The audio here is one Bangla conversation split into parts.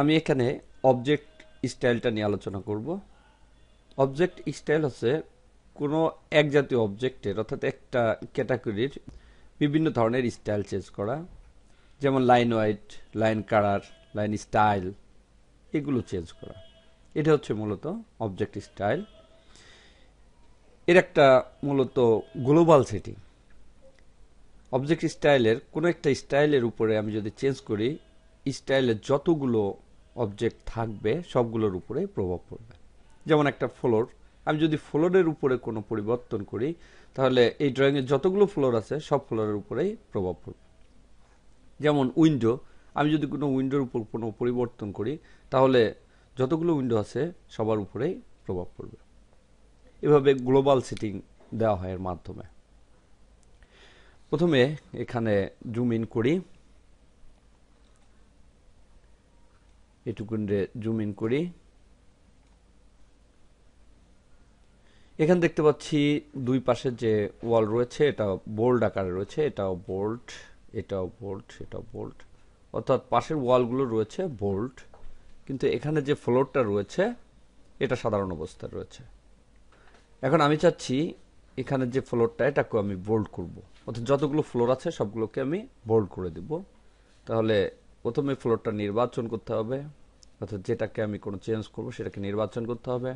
আমি এখানে অবজেক্ট স্টাইলটা নিয়ে আলোচনা করব। অবজেক্ট স্টাইল হচ্ছে কোনো এক জাতীয় অবজেক্টের অর্থাৎ একটা ক্যাটাগরির বিভিন্ন ধরনের স্টাইল চেঞ্জ করা, যেমন line wide, line colour, line style, এগুলো চেঞ্জ করা। এটা হচ্ছে মূলত অবজেক্ট স্টাইল। এর একটা মূলত গ্লোবাল সেটিং। অবজেক্ট স্টাইলের কোনো একটা স্টাইলের উপরে আমি যদি চেঞ্জ করি, স্টাইলের যতগুলো অবজেক্ট থাকবে সবগুলোর উপরে প্রভাব পড়বে। যেমন একটা ফ্লোর, আমি যদি ফ্লোরের উপরে কোনো পরিবর্তন করি, তাহলে এই ড্রয়িংয়ের যতগুলো ফ্লোর আছে সব ফ্লোরের উপরেই প্রভাব পড়বে। যেমন উইন্ডো, আমি যদি কোনো উইন্ডোর উপর কোনো পরিবর্তন করি, তাহলে যতগুলো উইন্ডো আছে সবার উপরেই প্রভাব পড়বে। এভাবে গ্লোবাল সেটিং দেওয়া হয় এর মাধ্যমে। প্রথমে এখানে জুম ইন করি, এটুকুন জুম ইন করি। এখানে দেখতে পাচ্ছি দুই পাশে যে ওয়াল রয়েছে এটা বোল্ড আকারে রয়েছে, এটাও বোল্ড, এটাও বোল্ড, এটাও বোল্ড, অর্থাৎ পাশের ওয়ালগুলো রয়েছে বোল্ড, কিন্তু এখানে যে ফ্লোরটা রয়েছে এটা সাধারণ অবস্থায় রয়েছে। এখন আমি চাচ্ছি এখানে যে ফ্লোরটা এটাকে আমি বোল্ড করব, অর্থাৎ যতগুলো ফ্লোর আছে সবগুলোকে আমি বোল্ড করে দিব। তাহলে প্রথমে ফ্লোরটা নির্বাচন করতে হবে, অর্থাৎ যেটাকে আমি কোনো চেঞ্জ করব সেটাকে নির্বাচন করতে হবে।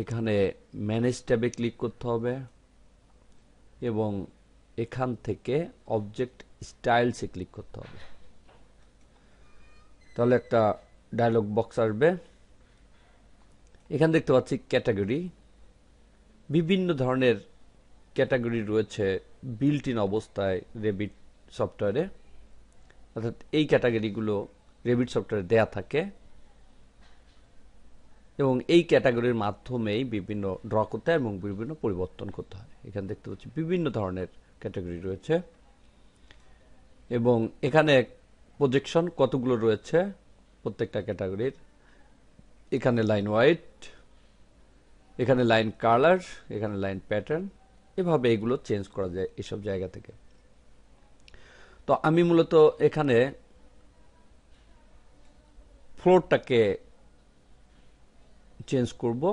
এখানে ম্যানেজ ট্যাবে ক্লিক করতে হবে এবং এখান থেকে অবজেক্ট স্টাইলসে ক্লিক করতে হবে। তাহলে একটা ডায়লগ বক্স আসবে। এখানে দেখতে পাচ্ছি ক্যাটাগরি, বিভিন্ন ধরনের ক্যাটাগরি রয়েছে বিল্ট ইন অবস্থায় রেভিট সফটওয়্যারে, অর্থাৎ এই ক্যাটাগরিগুলো রেভিট সফটওয়্যারে দেয়া থাকে এবং এই ক্যাটাগরির মাধ্যমেই বিভিন্ন ড্র করতে হয় এবং বিভিন্ন পরিবর্তন করতে হয়। এখানে দেখতে পাচ্ছি বিভিন্ন ধরনের ক্যাটাগরি রয়েছে এবং এখানে প্রজেকশন কতগুলো রয়েছে প্রত্যেকটা ক্যাটাগরির। এখানে লাইন হোয়াইট, এখানে লাইন কালার, এখানে লাইন প্যাটার্ন, এভাবে এগুলো চেঞ্জ করা যায় এসব জায়গা থেকে। তো আমি মূলত এখানে ফ্লোরটাকে চেঞ্জ করব।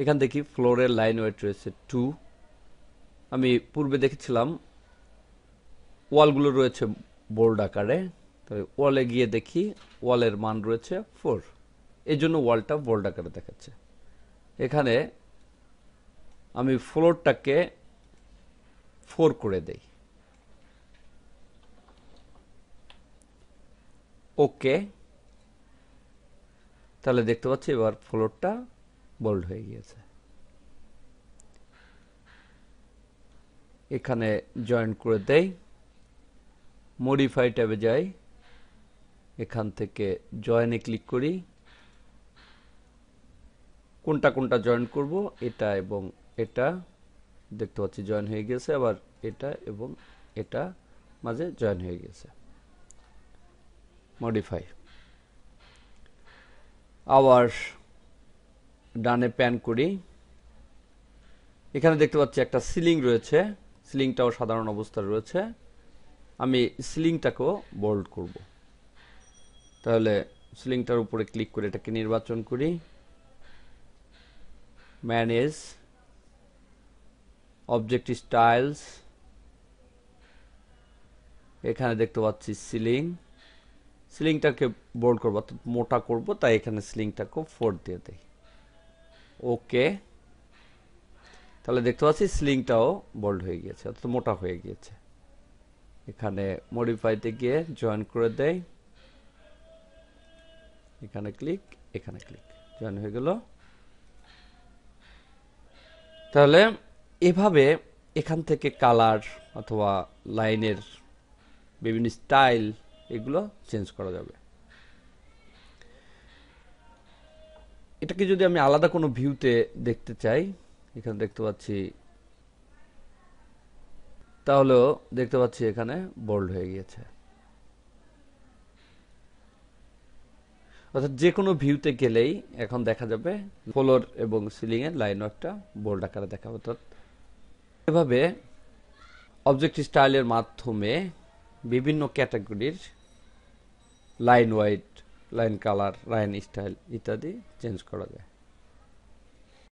এখান দেখি ফ্লোরের লাইন ওয়েট রয়েছে 2। আমি পূর্বে দেখেছিলাম ওয়ালগুলো রয়েছে বোল্ড আকারে, তবে ওয়ালে গিয়ে দেখি ওয়ালের মান রয়েছে 4, এই জন্য ওয়ালটা বোল্ড আকারে দেখাচ্ছে। এখানে আমি ফ্লোরটাকে 4 করে দেই, ওকে। তাহলে দেখতে পাচ্ছি এবার ফ্লোরটা বোল্ড হয়ে গিয়েছে। এখানে জয়েন করে দেই, মডিফাই ট্যাবে যাই, এখান থেকে জয়েনে ক্লিক করি। কোনটা কোনটা জয়েন করব, এটা এবং এটা, দেখতে পাচ্ছি জয়েন হয়ে গেছে। আবার এটা এবং এটা মাঝে জয়েন হয়ে গেছে। মডিফাই, আবার ডানে প্যান করি। এখানে দেখতে পাচ্ছি একটা সিলিং রয়েছে, সিলিংটাও সাধারণ অবস্থায় রয়েছে। আমি সিলিংটাকেও বোল্ড করব। তাহলে সিলিংটার উপরে ক্লিক করে এটাকে নির্বাচন করি, ম্যানেজ, অবজেক্ট স্টাইলস, এখানে দেখতে পাচ্ছি সিলিং, সিলিংটাকে বোল্ড করবো অর্থাৎ মোটা করব, তাই এখানে সিলিংটাকে 4 দিয়ে দেই, ওকে। তাহলে দেখতে পাচ্ছি সিলিংটাও বোল্ড হয়ে গিয়েছে অর্থাৎ মোটা হয়ে গিয়েছে। এখানে মডিফাইতে গিয়ে জয়েন করে দেই, এখানে ক্লিক, এখানে ক্লিক, জয়েন হয়ে গেল। তাহলে এভাবে এখান থেকে কালার অথবা লাইনের বিভিন্ন স্টাইল এগুলো চেঞ্জ করা যাবে। এটাকে যদি আমি আলাদা কোনো ভিউতে দেখতে চাই, এখানে দেখতে পাচ্ছি, তাহলেও দেখতে পাচ্ছি এখানে বোল্ড হয়ে গিয়েছে। অর্থাৎ যে কোনো ভিউতে গেলেই এখন দেখা যাবে ফ্লোর এবং সিলিং এর লাইন একটা বোল্ড আকারে দেখা হবে। এভাবে অবজেক্ট স্টাইলের মাধ্যমে বিভিন্ন ক্যাটাগরির line weight, line colour, line style ইত্যাদি চেঞ্জ করা যায়।